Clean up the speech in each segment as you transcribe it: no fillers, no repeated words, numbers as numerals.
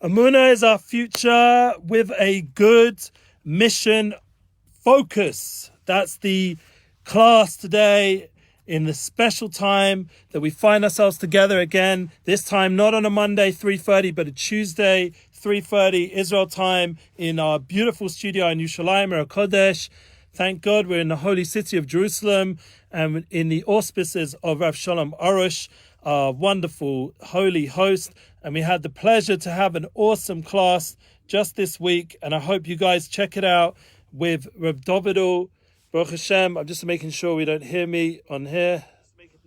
Emuna is our future with a good mission focus. That's the class today in the special time that we find ourselves together again. This time not on a Monday 3:30, but a Tuesday 3:30 Israel time in our beautiful studio in Yerushalayim, Kodesh. Thank God we're in the holy city of Jerusalem and in the auspices of Rav Shalom Arush, our wonderful holy host. And we had the pleasure to have an awesome class just this week. And I hope you guys check it out with Rav Davido. Baruch Hashem. I'm just making sure we don't hear me on here.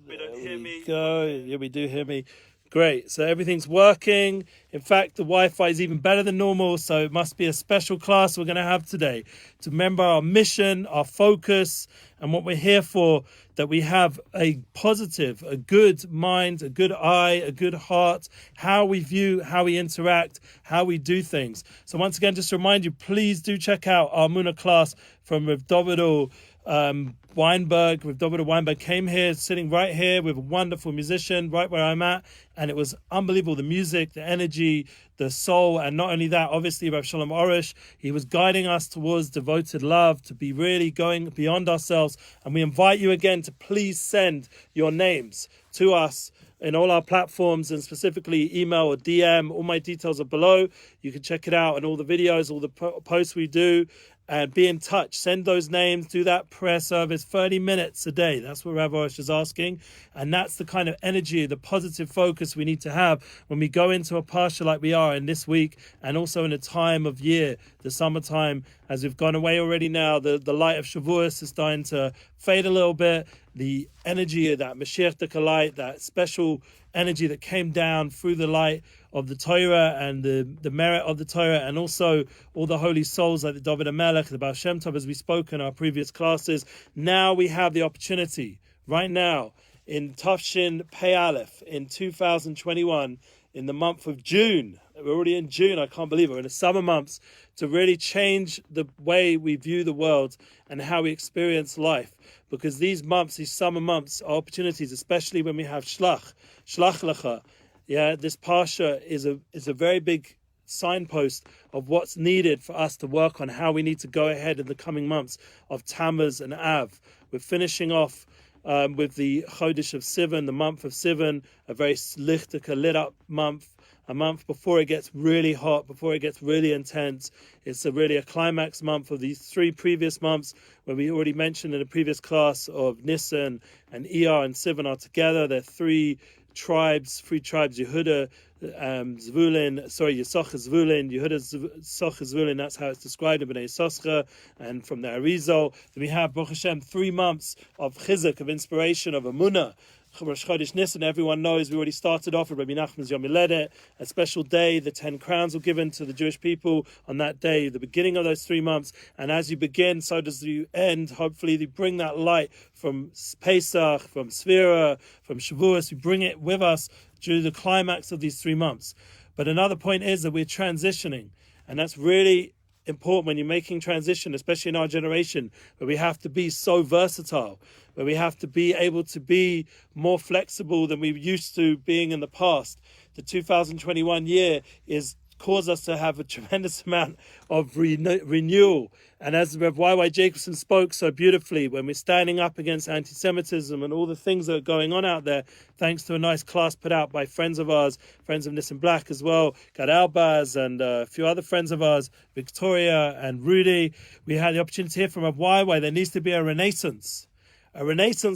We don't hear me. Go. Yeah, we do hear me. Great. So everything's working. In fact, the Wi-Fi is even better than normal. So it must be a special class we're going to have today to remember our mission, our focus, and what we're here for, that we have a positive, a good mind, a good eye, a good heart, how we view, how we interact, how we do things. So once again, just to remind you, please do check out our Emuna class from Rav Davido Weinberg. Rav Davido Weinberg came here, sitting right here with a wonderful musician right where I'm at, and it was unbelievable. The music, the energy, the soul, and not only that, obviously Rav Shalom Arush, he was guiding us towards devoted love, to be really going beyond ourselves. And we invite you again to please send your names to us in all our platforms, and specifically email or DM. All my details are below. You can check it out and all the videos, all the posts we do. And be in touch. Send those names. Do that prayer service 30 minutes a day. That's what Rav Arush is asking. And that's the kind of energy, the positive focus we need to have when we go into a parsha like we are in this week, and also in a time of year, the summertime, as we've gone away already now. The light of Shavuos is starting to fade a little bit. The energy of that Mashiach light, that special energy that came down through the light of the Torah and the merit of the Torah, and also all the holy souls like the David HaMelech, the Baal Shem Tov, as we spoke in our previous classes. Now we have the opportunity, right now, in Tafshin Pei Aleph, in 2021, in the month of June. We're already in June, I can't believe it. We're in the summer months, to really change the way we view the world and how we experience life. Because these months, these summer months, are opportunities, especially when we have Shlach Lecha. Yeah, this parsha is a very big signpost of what's needed for us to work on, how we need to go ahead in the coming months of Tammuz and Av. We're finishing off with the Chodesh of Sivan, the month of Sivan, a very lichtika, lit up month, a month before it gets really hot, before it gets really intense. It's really a climax month of these three previous months, where we already mentioned in a previous class of Nissim and Iyar and Sivan are together. They're three tribes, Yehuda, Zvulun, Yisachar Zvulun, Yehuda Yisachar Zvulun, that's how it's described in Bnei Yisachar, and from the Arizal. Then we have, Baruch Hashem, 3 months of chizuk, of inspiration, of Emuna. Rosh Chodesh Nissim, everyone knows, we already started off with Rabbi Nachman's Yom Yoledet, a special day. The 10 crowns were given to the Jewish people on that day, the beginning of those 3 months. And as you begin, so does you end. Hopefully, you bring that light from Pesach, from Sfira, from Shavuos. We bring it with us through the climax of these 3 months. But another point is that we're transitioning, and that's really important when you're making transition, especially in our generation, where we have to be so versatile, where we have to be able to be more flexible than we used to being in the past. The 2021 year is caused us to have a tremendous amount of renewal. And as Rev Y.Y. Jacobson spoke so beautifully, when we're standing up against anti-Semitism and all the things that are going on out there, thanks to a nice class put out by friends of ours, friends of Nissim Black as well, Gad Albaz and a few other friends of ours, Victoria and Rudy, we had the opportunity to hear from Rev Y.Y. There needs to be a renaissance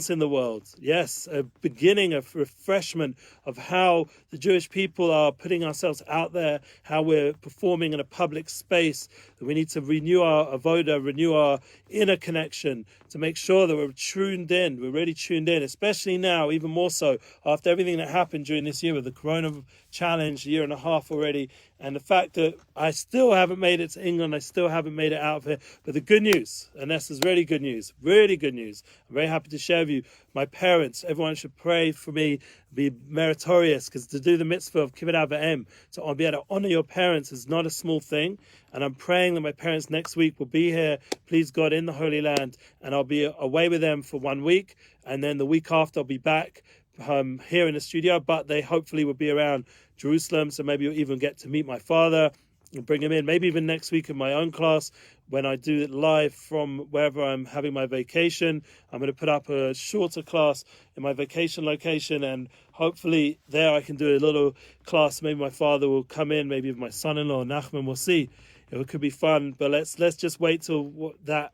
in the world. Yes, a beginning of refreshment of how the Jewish people are putting ourselves out there, how we're performing in a public space. We need to renew our avoda, renew our inner connection, to make sure that we're tuned in. We're really tuned in, especially now, even more so after everything that happened during this year with the Corona challenge, 1.5 years already, and the fact that I still haven't made it to England, I still haven't made it out of here. But the good news, and this is really good news, I'm very happy to share with you, my parents, everyone should pray for me, be meritorious, because to do the mitzvah of kibbud avim, to be able to honor your parents, is not a small thing. And I'm praying that my parents next week will be here, please God, in the Holy Land, and I'll be away with them for 1 week, and then the week after I'll be back here in the studio, but they hopefully will be around Jerusalem. So maybe you'll even get to meet my father and bring him in. Maybe even next week in my own class, when I do it live from wherever I'm having my vacation, I'm going to put up a shorter class in my vacation location, and hopefully there I can do a little class. Maybe my father will come in, maybe my son-in-law, Nachman, we'll see. It could be fun, but let's just wait till that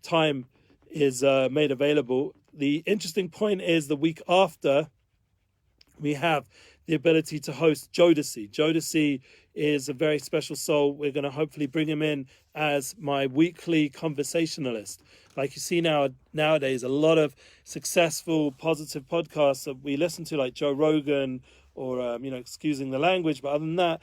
time is made available. The interesting point is the week after, we have the ability to host Jodeci. Jodeci is a very special soul. We're going to hopefully bring him in as my weekly conversationalist. Like you see nowadays, a lot of successful, positive podcasts that we listen to, like Joe Rogan, or excusing the language, but other than that,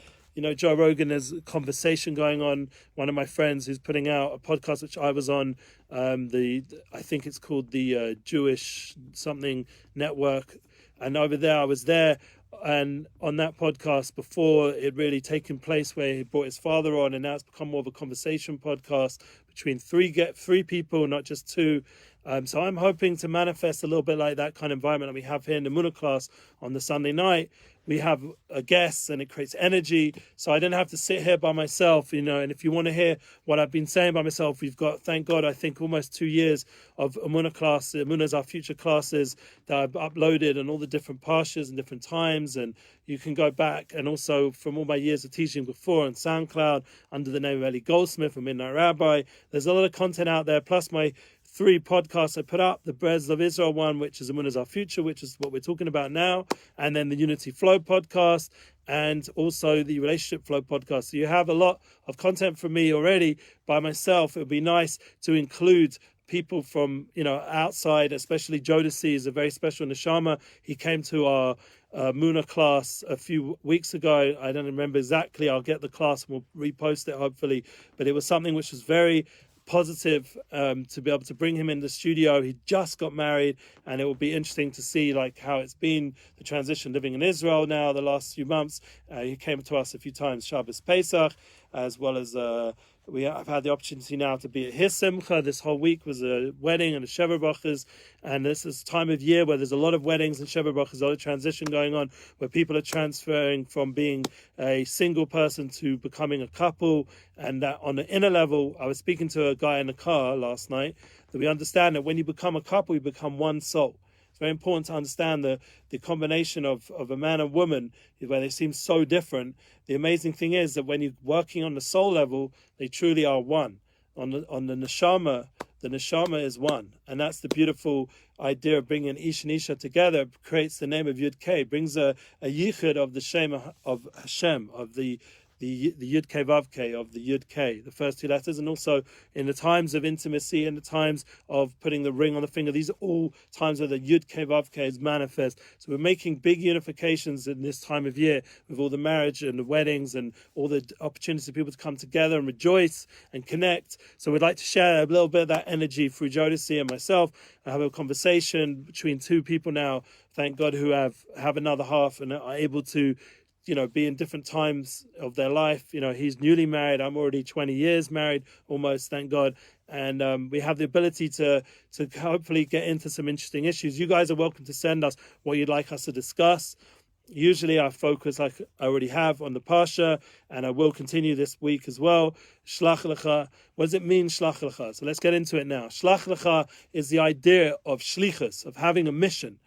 Joe Rogan, has a conversation going on. One of my friends who's putting out a podcast which I was on, I think it's called the Jewish something network, and over there I was there, and on that podcast before it really taken place, where he brought his father on, and now it's become more of a conversation podcast between three people, not just two. So I'm hoping to manifest a little bit like that kind of environment that we have here in the Emuna class on the Sunday night. We have a guest and it creates energy. So I don't have to sit here by myself, and if you want to hear what I've been saying by myself, we've got, thank God, I think almost 2 years of Emuna class. Emuna's our future classes that I've uploaded, and all the different parshas and different times. And you can go back, and also from all my years of teaching before on SoundCloud under the name of Eli Goldsmith and Midnight Rabbi. There's a lot of content out there, plus my 3 podcasts I put up, the Breads of Israel one, which is Emuna's Our Future, which is what we're talking about now, and then the Unity Flow podcast, and also the Relationship Flow podcast. So you have a lot of content from me already by myself. It would be nice to include people from outside, especially Jodeci is a very special neshama. He came to our Muna class a few weeks ago. I don't remember exactly. I'll get the class and we'll repost it hopefully, but it was something which was very positive to be able to bring him in the studio. He just got married, and it will be interesting to see how it's been, the transition living in Israel now the last few months. He came to us a few times, Shabbos Pesach, as well as I've had the opportunity now to be at his simcha. This whole week was a wedding and a Sheva Brachas, and this is time of year where there's a lot of weddings and Sheva Brachas, a lot of transition going on, where people are transferring from being a single person to becoming a couple. And that on the inner level, I was speaking to a guy in the car last night, that we understand that when you become a couple, you become one soul. It's very important to understand the combination of a man and woman, where they seem so different. The amazing thing is that when you're working on the soul level, they truly are one. On the neshama, the neshama is one. And that's the beautiful idea of bringing Ish and Isha together. It creates the name of Yud K, brings a yichud of the Shem of Hashem, of the Yud K Vav K, of the Yud K, the first 2 letters, and also in the times of intimacy, in the times of putting the ring on the finger. These are all times where the Yud K Vav K is manifest. So we're making big unifications in this time of year with all the marriage and the weddings and all the opportunities for people to come together and rejoice and connect. So we'd like to share a little bit of that energy through Jodeci and myself. I have a conversation between 2 people now, thank God, who have another half and are able to be in different times of their life. He's newly married. I'm already 20 years married, almost, thank God. And we have the ability to hopefully get into some interesting issues. You guys are welcome to send us what you'd like us to discuss. Usually I focus, like I already have, on the Parsha, and I will continue this week as well. Shlach lecha. What does it mean, shlach lecha? So let's get into it now. Shlach lecha is the idea of shlichus, of having a mission.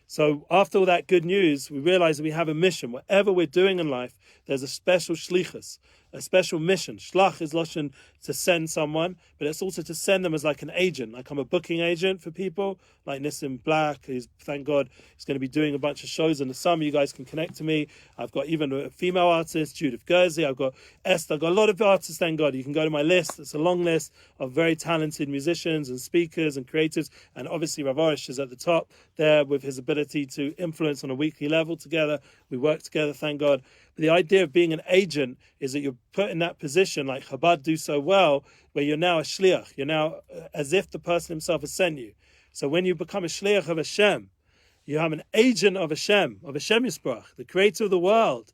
So after all that good news, we realize that we have a mission. Whatever we're doing in life, there's a special shlichus, a special mission. Shlach is lashon to send someone, but it's also to send them as like an agent. Like I'm a booking agent for people, like Nissim Black, who's, thank God, is going to be doing a bunch of shows in the summer. You guys can connect to me. I've got even a female artist, Judith Gersey. I've got Esther. I've got a lot of artists, thank God. You can go to my list. It's a long list of very talented musicians and speakers and creatives. And obviously Rav Orish is at the top there with his ability to influence on a weekly level together. We work together, thank God. But the idea of being an agent is that you're put in that position, like Chabad do so well, where you're now a shliach. You're now as if the person himself has sent you. So when you become a shliach of Hashem, you have an agent of Hashem Yisparach, the creator of the world.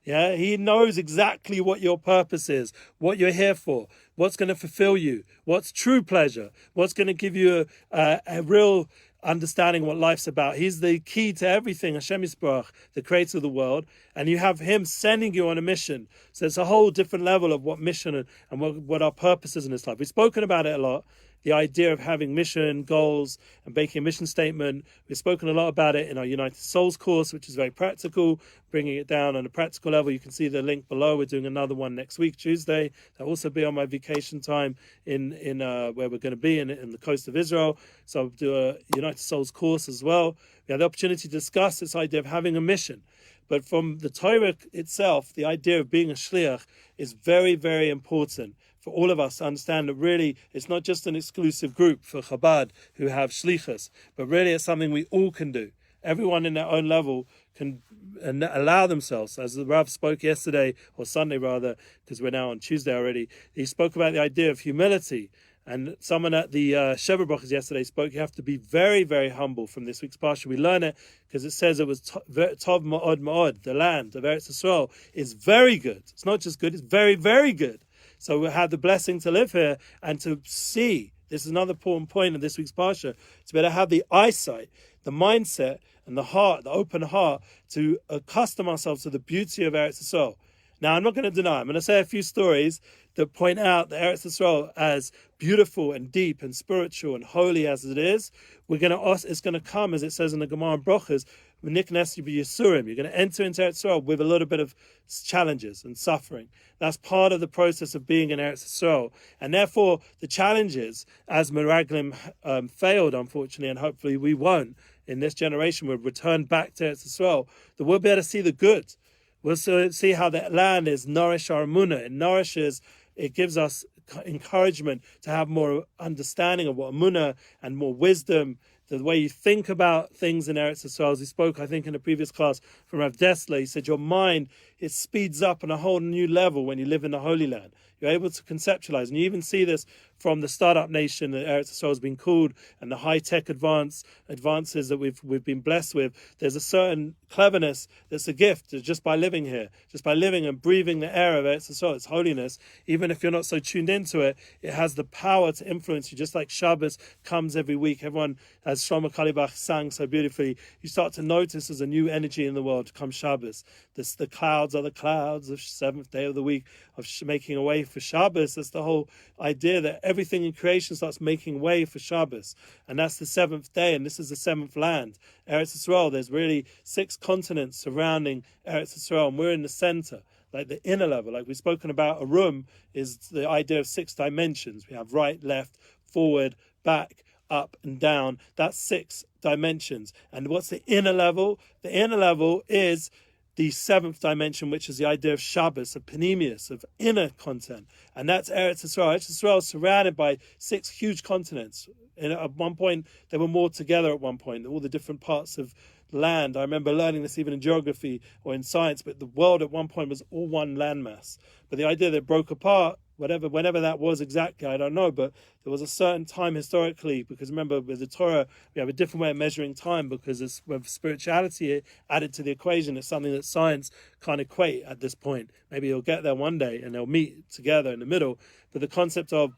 Yeah, he knows exactly what your purpose is, what you're here for, what's going to fulfill you, what's true pleasure, what's going to give you a real understanding what life's about. He's the key to everything, Hashem Yisbarach, the creator of the world, and you have him sending you on a mission. So it's a whole different level of what mission and what our purpose is in this life. We've spoken about it a lot, the idea of having mission, goals, and making a mission statement. We've spoken a lot about it in our United Souls course, which is very practical, bringing it down on a practical level. You can see the link below. We're doing another one next week, Tuesday. That'll also be on my vacation time in where we're going to be in the coast of Israel. So I'll do a United Souls course as well. We had the opportunity to discuss this idea of having a mission. But from the Torah itself, the idea of being a shliach is very, very important for all of us to understand that really it's not just an exclusive group for Chabad who have shlichus, but really it's something we all can do. Everyone in their own level can allow themselves, as the Rav spoke yesterday, or Sunday rather, because we're now on Tuesday already, he spoke about the idea of humility. And someone at the Sheva Brachas yesterday spoke, you have to be very, very humble from this week's parsha. We learn it because it says it was Tov Ma'od Ma'od, the land of Eretz Yisrael is very good. It's not just good, it's very, very good. So we had the blessing to live here and to see, this is another important point in this week's parsha, to be able to have the eyesight, the mindset, and the heart, the open heart, to accustom ourselves to the beauty of Eretz Yisrael. Now, I'm not going to deny, I'm going to say a few stories that point out that Eretz Yisrael, as beautiful and deep and spiritual and holy as it is, it's going to come, as it says in the Gemara and Brochas, you're going to enter into Eretz Yisrael with a little bit of challenges and suffering. That's part of the process of being in Eretz Yisrael. And therefore, the challenges, as Meraglim failed, unfortunately, and hopefully we won't, in this generation, we'll return back to Eretz Yisrael, that we'll be able to see the good. We'll see how that land is nourish our Emuna. It gives us encouragement to have more understanding of what Emuna and more wisdom, the way you think about things in Eretz Yisrael. As he spoke, I think, in a previous class from Rav Dessler, he said your mind, it speeds up on a whole new level when you live in the Holy Land. You're able to conceptualize, and you even see this from the startup nation that Eretz Yisrael has been called, and the high-tech advances that we've been blessed with. There's a certain cleverness that's a gift just by living here, just by living and breathing the air of Eretz Yisrael, its holiness. Even if you're not so tuned into it, it has the power to influence you, just like Shabbos comes every week. Everyone, as Shlomo Kalibach sang so beautifully, you start to notice there's a new energy in the world come Shabbos. The clouds are the clouds of seventh day of the week, of making a way for Shabbos. That's the whole idea, that everything in creation starts making way for Shabbos. And that's the seventh day, and this is the seventh land. Eretz Yisrael, there's really 6 continents surrounding Eretz Yisrael, and we're in the center, like the inner level. Like we've spoken about, a room is the idea of 6 dimensions. We have right, left, forward, back, up and down. That's 6 dimensions. And what's the inner level? The inner level is the 7th dimension, which is the idea of Shabbos, of Panemius, of inner content. And that's Eretz Yisrael. Eretz Yisrael is surrounded by 6 huge continents. And at one point, they were more together at one point, all the different parts of land. I remember learning this even in geography or in science, but the world at one point was all one landmass. But the idea that it broke apart, whenever that was exactly, I don't know, but there was a certain time historically, because remember, with the Torah, we have a different way of measuring time, because it's, with spirituality added to the equation, it's something that science can't equate at this point. Maybe it'll get there one day and they'll meet together in the middle. But the concept of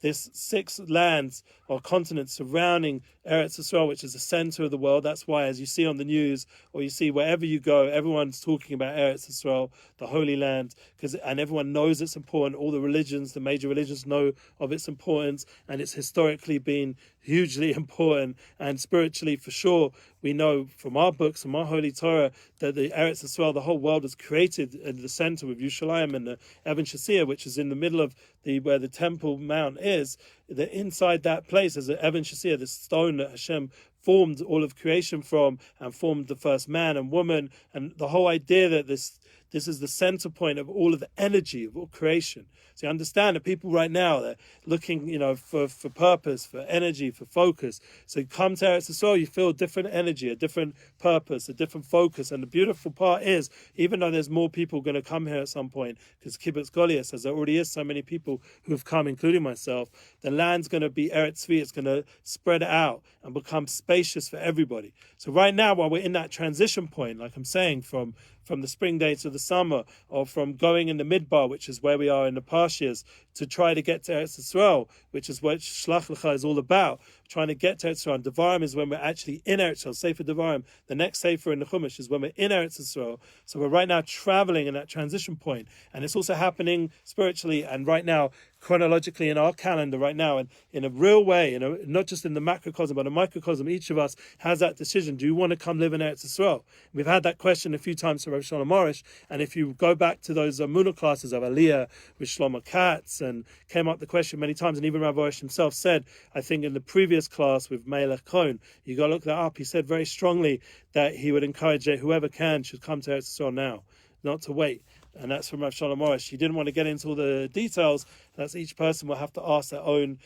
this 6 lands or continents surrounding Eretz Yisrael, which is the center of the world. That's why, as you see on the news, or you see wherever you go, everyone's talking about Eretz Yisrael, the Holy Land, and everyone knows it's important. All the religions, the major religions, know of its importance, and it's historically been hugely important, and spiritually, for sure, we know from our books, from our Holy Torah, that the Eretz Yisrael, the whole world, was created in the center with Yerushalayim and the Even Shasir, which is in the middle of where the Temple Mount is. That inside that place is the Even Shasir, this stone that Hashem formed all of creation from, and formed the first man and woman, and the whole idea that this is the center point of all of the energy of all creation. So you understand that people right now, they're looking, for purpose, for energy, for focus. So you come to Eretz Yisrael, you feel a different energy, a different purpose, a different focus. And the beautiful part is, even though there's more people going to come here at some point, because Kibbutz Goliath, as there already is so many people who have come, including myself, the land's going to be Eretz Tzvi, it's going to spread out and become spacious for everybody. So right now, while we're in that transition point, like I'm saying, from from the spring day to the summer, or from going in the midbar, which is where we are in the Parshias, to try to get to Eretz Yisrael, which is what Shlach Lecha is all about, trying to get to Eretz Yisrael. And Devarim is when we're actually in Eretz Yisrael. Sefer Devarim, the next Sefer in the Chumash, is when we're in Eretz Yisrael. So we're right now traveling in that transition point. And it's also happening spiritually and right now, chronologically in our calendar right now, and in a real way, not just in the macrocosm, but a microcosm. Each of us has that decision. Do you want to come live in Eretz Yisrael? We've had that question a few times to Rav Shalom Arush, and if you go back to those Emuna classes of Aliyah with Shlomo Katz, and came up the question many times, and even Rav Arush himself said, I think in the previous class with Melech Cohen, you got to look that up, he said very strongly that he would encourage whoever can should come to Eretz Yisrael now, not to wait. And that's from Rav Shalom Arush. He didn't want to get into all the details. That's each person will have to ask their own,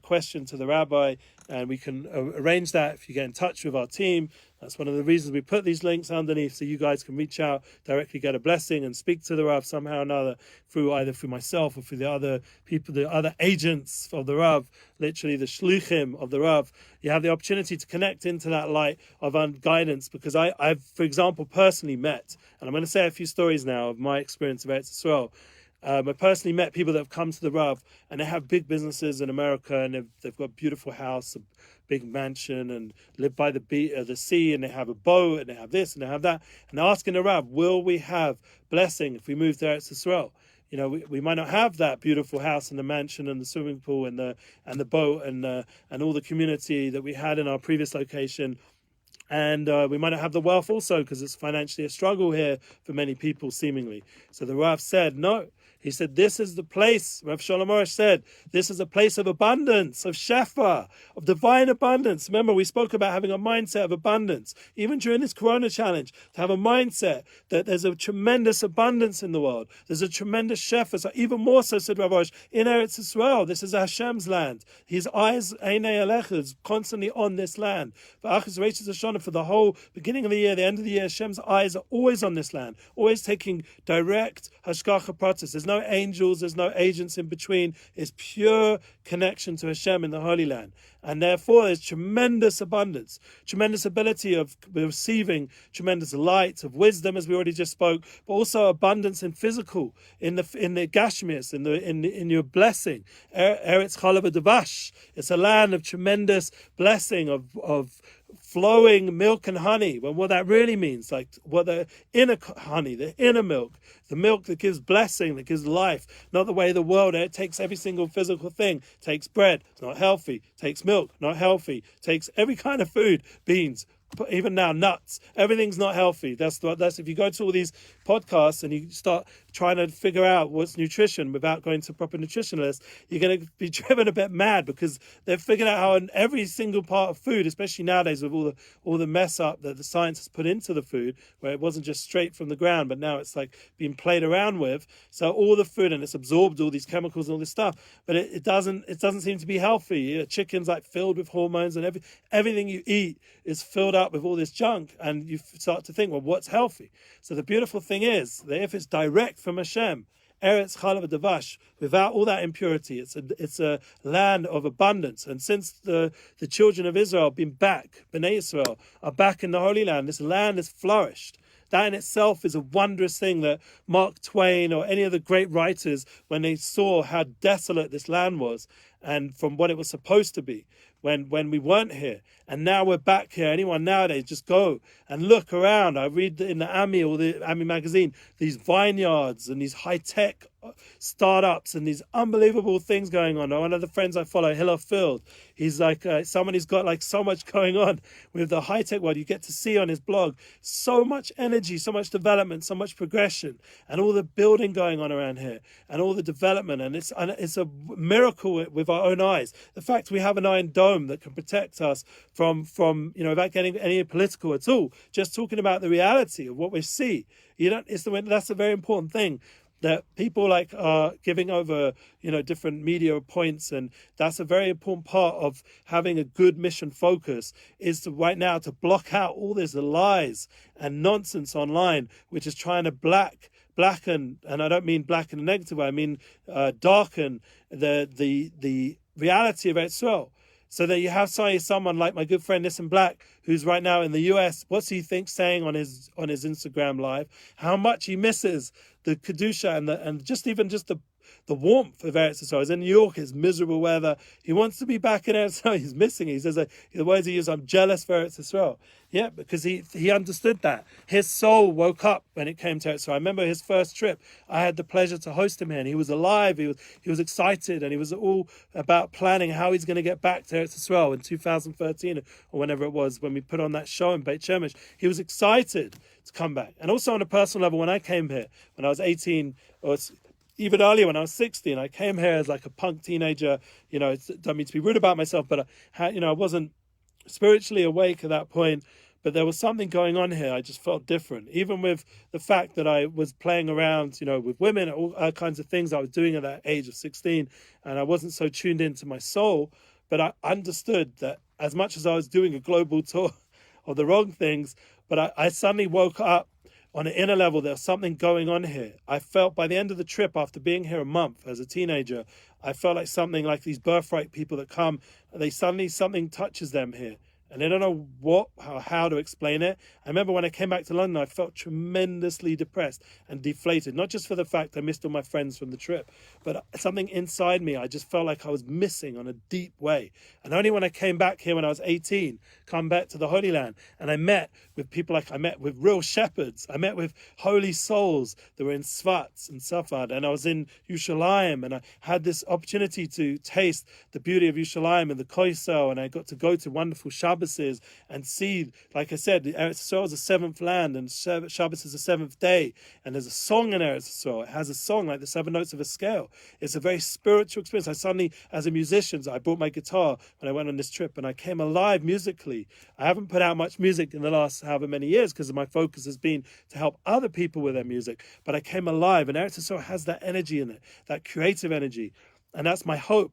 question to the rabbi, and we can arrange that if you get in touch with our team. That's one of the reasons we put these links underneath, so you guys can reach out, directly get a blessing, and speak to the Rav somehow or another, either through myself or through the other people, the other agents of the Rav, literally the shluchim of the Rav. You have the opportunity to connect into that light of guidance, because I've, for example, personally met, and I'm going to say a few stories now of my experience of Eretz Yisrael. I personally met people that have come to the Rav, and they have big businesses in America, and they've got a beautiful house, a big mansion, and live by the sea, and they have a boat, and they have this, and they have that. And they're asking the Rav, will we have blessing if we move to Eretz Yisrael? We might not have that beautiful house and the mansion and the swimming pool and the boat and all the community that we had in our previous location. And we might not have the wealth also, because it's financially a struggle here for many people, seemingly. So the Rav said, no. He said, this is the place, Rav Shalom Arush said, this is a place of abundance, of shefa, of divine abundance. Remember, we spoke about having a mindset of abundance, even during this Corona challenge, to have a mindset that there's a tremendous abundance in the world. There's a tremendous shefa. So even more so, said Rav Arush, in Eretz Yisrael, this is Hashem's land. His eyes, Einei Alecha, is constantly on this land. For the whole beginning of the year, the end of the year, Hashem's eyes are always on this land, always taking direct hashgacha pratis. There's no angels, there's no agents in between. It's pure connection to Hashem in the Holy Land. And therefore there's tremendous abundance, tremendous ability of receiving tremendous light, of wisdom, as we already just spoke, but also abundance in physical, in the gashmis, in your blessing. Eretz Chalav Devash. It's a land of tremendous blessing, of flowing milk and honey. Well, what that really means, like what the inner honey, the inner milk, the milk that gives blessing, that gives life, not the way the world, it takes every single physical thing, takes bread, it's not healthy, takes milk, not healthy, takes every kind of food, beans, even now nuts, everything's not healthy. That's if you go to all these podcasts and you start trying to figure out what's nutrition without going to proper nutritionalists, you're going to be driven a bit mad, because they've figured out how in every single part of food, especially nowadays with all the mess up that the science has put into the food, where it wasn't just straight from the ground, but now it's like being played around with. So all the food, and it's absorbed all these chemicals and all this stuff, but it doesn't seem to be healthy. Chicken's like filled with hormones, and everything you eat is filled up with all this junk, and you start to think, well, what's healthy? So the beautiful thing is that if it's direct from Hashem, Eretz Chalav Devash, without all that impurity, it's a land of abundance. And since the children of Israel have been back, Bnei Israel are back in the Holy Land, this land has flourished. That in itself is a wondrous thing that Mark Twain or any of the great writers, when they saw how desolate this land was, and from what it was supposed to be when we weren't here, and now we're back here. Anyone nowadays, just go and look around. I read in the Ami or the Ami magazine, these vineyards and these high-tech startups and these unbelievable things going on. One of the friends I follow, Hillel Field, he's like someone who's got like so much going on with the high-tech world. You get to see on his blog so much energy, so much development, so much progression, and all the building going on around here, and all the development, and it's a miracle with our own eyes. The fact we have an iron dome that can protect us from without getting any political at all, just talking about the reality of what we see. That's a very important thing, that people like are giving over, different media points, and that's a very important part of having a good mission focus, is to right now to block out all this lies and nonsense online, which is trying to blacken, and I don't mean blacken in a negative way, I mean darken the reality of Israel. So that you have someone like my good friend Nissim Black, who's right now in the US. What's he saying on his Instagram live? How much he misses the kedusha and just the warmth of Eretz Yisrael. He's in New York, it's miserable weather. He wants to be back in Eretz Yisrael. He's missing it. He says, the words he uses, I'm jealous for Eretz Yisrael. Yeah, because he understood that. His soul woke up when it came to Eretz Yisrael. I remember his first trip. I had the pleasure to host him here, and he was alive. He was excited, and he was all about planning how he's going to get back to Eretz Yisrael in 2013 or whenever it was when we put on that show in Beit Shemesh. He was excited to come back. And also on a personal level, when I came here, when I was 18, or even earlier when I was 16, I came here as like a punk teenager. You know, don't mean to be rude about myself, but I wasn't spiritually awake at that point. But there was something going on here. I just felt different, even with the fact that I was playing around, with women, all kinds of things I was doing at that age of 16, and I wasn't so tuned into my soul. But I understood that as much as I was doing a global tour of the wrong things, but I suddenly woke up on an inner level. There's something going on here. I felt by the end of the trip, after being here a month as a teenager, I felt like something like these birthright people that come, something touches them here. And they don't know how to explain it. I remember when I came back to London, I felt tremendously depressed and deflated, not just for the fact I missed all my friends from the trip, but something inside me, I just felt like I was missing on a deep way. And only when I came back here when I was 18, come back to the Holy Land, and I met with people I met with real shepherds. I met with holy souls that were in Svat and Safad, and I was in Yerushalayim, and I had this opportunity to taste the beauty of Yerushalayim and the Koisel, and I got to go to wonderful Shabbos and see, like I said, Eretz Yisrael is the seventh land, and Shabbos is the seventh day, and there's a song in Eretz Yisrael. It has a song like the 7 notes of a scale. It's a very spiritual experience. I suddenly, as a musician, I brought my guitar when I went on this trip, and I came alive musically. I haven't put out much music in the last however many years because my focus has been to help other people with their music, but I came alive, and Eretz Yisrael has that energy in it, that creative energy, and that's my hope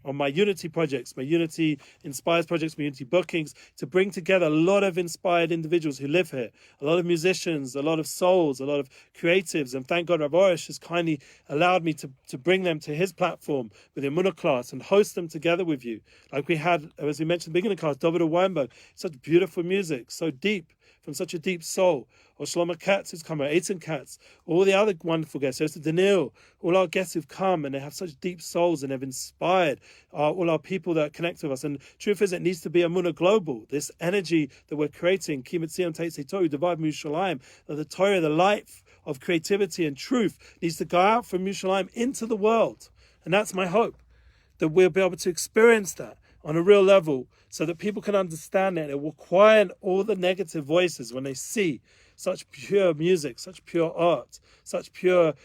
on my Unity projects, my Unity Inspires projects, my Unity bookings, to bring together a lot of inspired individuals who live here, a lot of musicians, a lot of souls, a lot of creatives. And thank God Rav Orish has kindly allowed me to bring them to his platform with the Emuna class and host them together with you. Like we had, as we mentioned in the beginning of the class, David Weinberg, such beautiful music, so deep, from such a deep soul. Or Shlomo Katz who's come, or Eitan Katz, all the other wonderful guests, so Daniel, all our guests who've come, and they have such deep souls and have inspired all our people that connect with us. And truth is, it needs to be Emuna global. This energy that we're creating, Ki Mitzion Teitze Torah, Divad Yerushalayim, the Torah, the life of creativity and truth, needs to go out from Yerushalayim into the world. And that's my hope, that we'll be able to experience that on a real level, so that people can understand it. It will quiet all the negative voices when they see such pure music, such pure art, such pure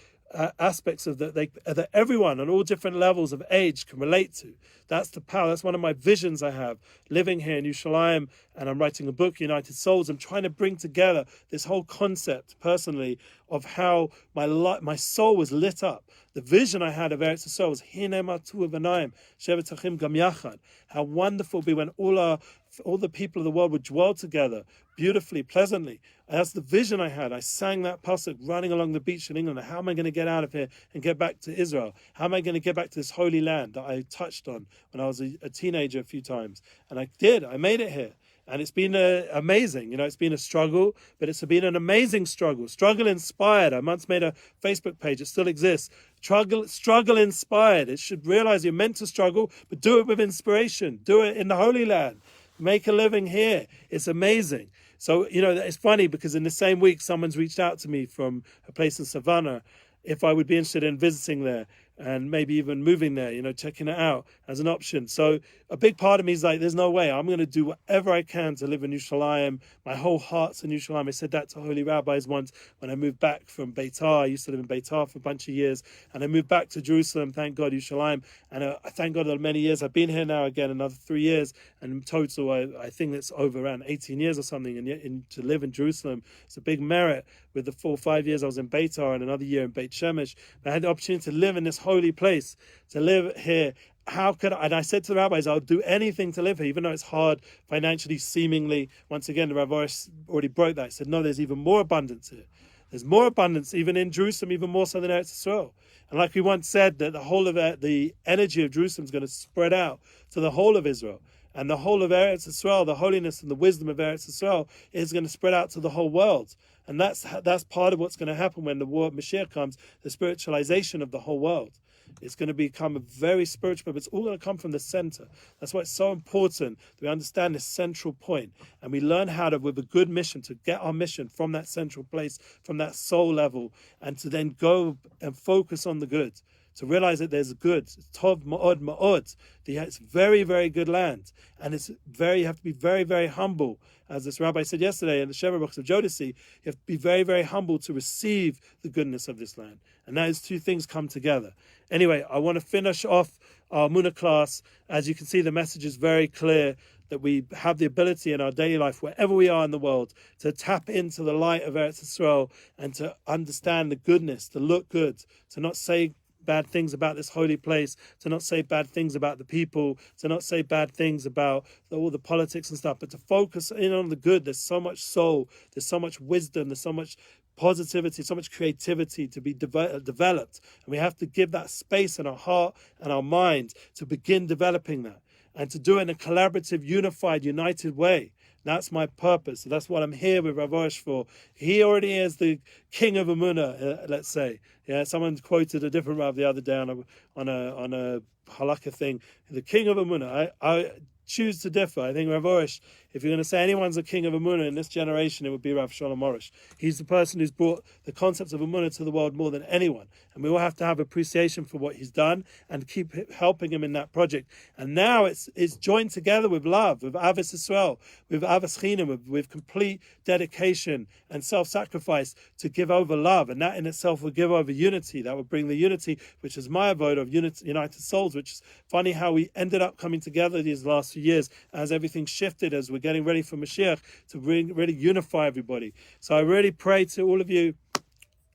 aspects of that everyone on all different levels of age can relate to. That's the power. That's one of my visions I have, living here in Yerushalayim, and I'm writing a book, United Souls. I'm trying to bring together this whole concept personally of how my soul was lit up. The vision I had of Eretz Yisrael was Hinei Matu V'Naim Shevet Achim Gam Yachad. How wonderful it would be when all the people of the world would dwell together beautifully, pleasantly. And that's the vision I had. I sang that pasuk running along the beach in England. How am I going to get out of here and get back to Israel? How am I going to get back to this holy land that I touched on when I was a teenager a few times? And I did. I made it here. And it's been amazing. It's been a struggle, but it's been an amazing struggle. Struggle Inspired. I once made a Facebook page. It still exists. Struggle Inspired. It should realize you're meant to struggle, but do it with inspiration. Do it in the Holy Land. Make a living here. It's amazing. So, it's funny because in the same week, someone's reached out to me from a place in Savannah if I would be interested in visiting there and maybe even moving there, checking it out as an option. So a big part of me is like, there's no way. I'm going to do whatever I can to live in Yerushalayim. My whole heart's in Yerushalayim. I said that to holy rabbis once when I moved back from Beitar. I used to live in Beitar for a bunch of years, and I moved back to Jerusalem, thank God, Yerushalayim. And I thank God that many years. I've been here now again another 3 years, and in total, I think it's over around 18 years or something. And yet to live in Jerusalem, it's a big merit. With the 4 or 5 years I was in Beitar and another year in Beit Shemesh, I had the opportunity to live in this holy place, to live here. How could I? And I said to the rabbis, I'll do anything to live here, even though it's hard financially, seemingly. Once again, the Rav Orish already broke that. He said, no, there's even more abundance here. There's more abundance even in Jerusalem, even more so than Eretz Yisrael. And like we once said, that the whole of the energy of Jerusalem is going to spread out to the whole of Israel. And the whole of Eretz Yisrael, the holiness and the wisdom of Eretz Yisrael, is going to spread out to the whole world. And that's part of what's going to happen when the war of Mashiach comes, the spiritualization of the whole world. It's going to become a very spiritual, but it's all going to come from the center. That's why it's so important that we understand this central point, and we learn how to, with a good mission, to get our mission from that central place, from that soul level, and to then go and focus on the good. To realize that there's good, tov ma'od ma'od. It's very, very good land, and you have to be very, very humble. As this rabbi said yesterday in the Sheva Brachos of Jodeci, you have to be very, very humble to receive the goodness of this land. And those two things come together. Anyway, I want to finish off our Emuna class. As you can see, the message is very clear that we have the ability in our daily life, wherever we are in the world, to tap into the light of Eretz Yisrael and to understand the goodness, to look good, to not say bad things about this holy place, to not say bad things about the people, to not say bad things about all the politics and stuff, but to focus in on the good. There's so much soul, there's so much wisdom, there's so much positivity, so much creativity to be developed. And we have to give that space in our heart and our mind to begin developing that, and to do it in a collaborative, unified, united way. That's my purpose. So that's what I'm here with Rav Arush for. He already is the king of Emuna, let's say. Yeah, someone quoted a different Rav the other day on a halakha thing. The king of Emuna. I choose to differ. I think Rav Arush, if you're going to say anyone's a king of Emuna in this generation, it would be Rav Shalom Arush. He's the person who's brought the concepts of Emuna to the world more than anyone. And we all have to have appreciation for what he's done and keep helping him in that project. And now it's joined together with love, with Avos Yisrael, with Avos Chinam, with complete dedication and self-sacrifice to give over love. And that in itself will give over unity. That will bring the unity, which is my vote of united souls, which is funny how we ended up coming together these last few years as everything shifted, as we're getting ready for Mashiach, to really unify everybody. So I really pray to all of you,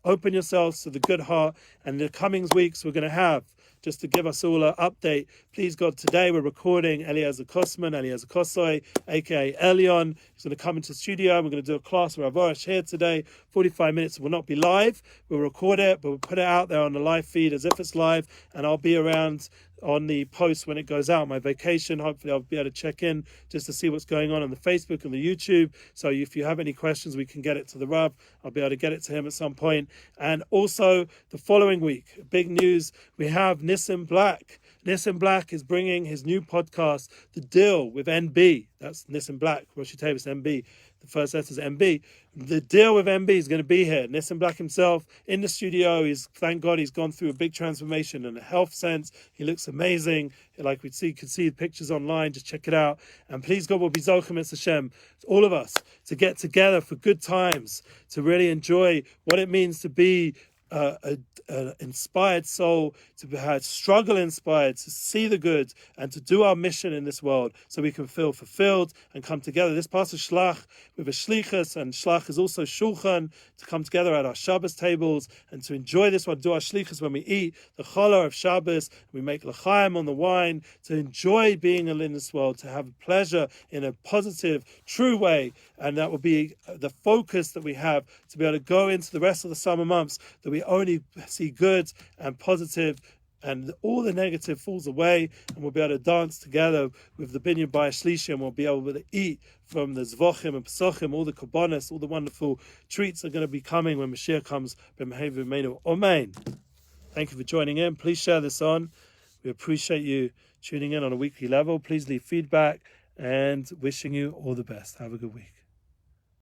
open yourselves to the good heart, and the coming weeks we're going to have, just to give us all an update. Please God, today we're recording Eliezer Kossoy, aka Elion. He's going to come into the studio. We're going to do a class with Rav Arush here today. 45 minutes. It will not be live. We'll record it, but we'll put it out there on the live feed as if it's live, and I'll be around on the post when it goes out. My vacation, hopefully I'll be able to check in just to see what's going on the Facebook and the YouTube. So if you have any questions, we can get it to the Rav. I'll be able to get it to him at some point. And also the following week, big news, we have Nissim Black. Nissim Black is bringing his new podcast, The Deal with NB. That's Nissim Black, Rosh Hashanah NB. The first letter is MB. The Deal with MB is going to be here. Nissim Black himself in the studio. Thank God he's gone through a big transformation in a health sense. He looks amazing. Like we could see pictures online. Just check it out. And please God will be Zochem es Hashem, all of us, to get together for good times, to really enjoy what it means to be an inspired soul, to be struggle inspired, to see the good, and to do our mission in this world so we can feel fulfilled and come together. This part of Shlach with a Shlichus, and Shlach is also Shulchan, to come together at our Shabbos tables and to enjoy this one, do our Shlichus when we eat the challah of Shabbos, we make l'chaim on the wine, to enjoy being in this world, to have pleasure in a positive, true way. And that will be the focus that we have to be able to go into the rest of the summer months, that we only see good and positive, and all the negative falls away, and we'll be able to dance together with the Binyan by Shlishi, and we'll be able to eat from the Zvochim and Pesachim, all the Kabbanis, all the wonderful treats are going to be coming when Mashiach comes. Amen. Thank you for joining in. Please share this on. We appreciate you tuning in on a weekly level. Please leave feedback, and wishing you all the best. Have a good week.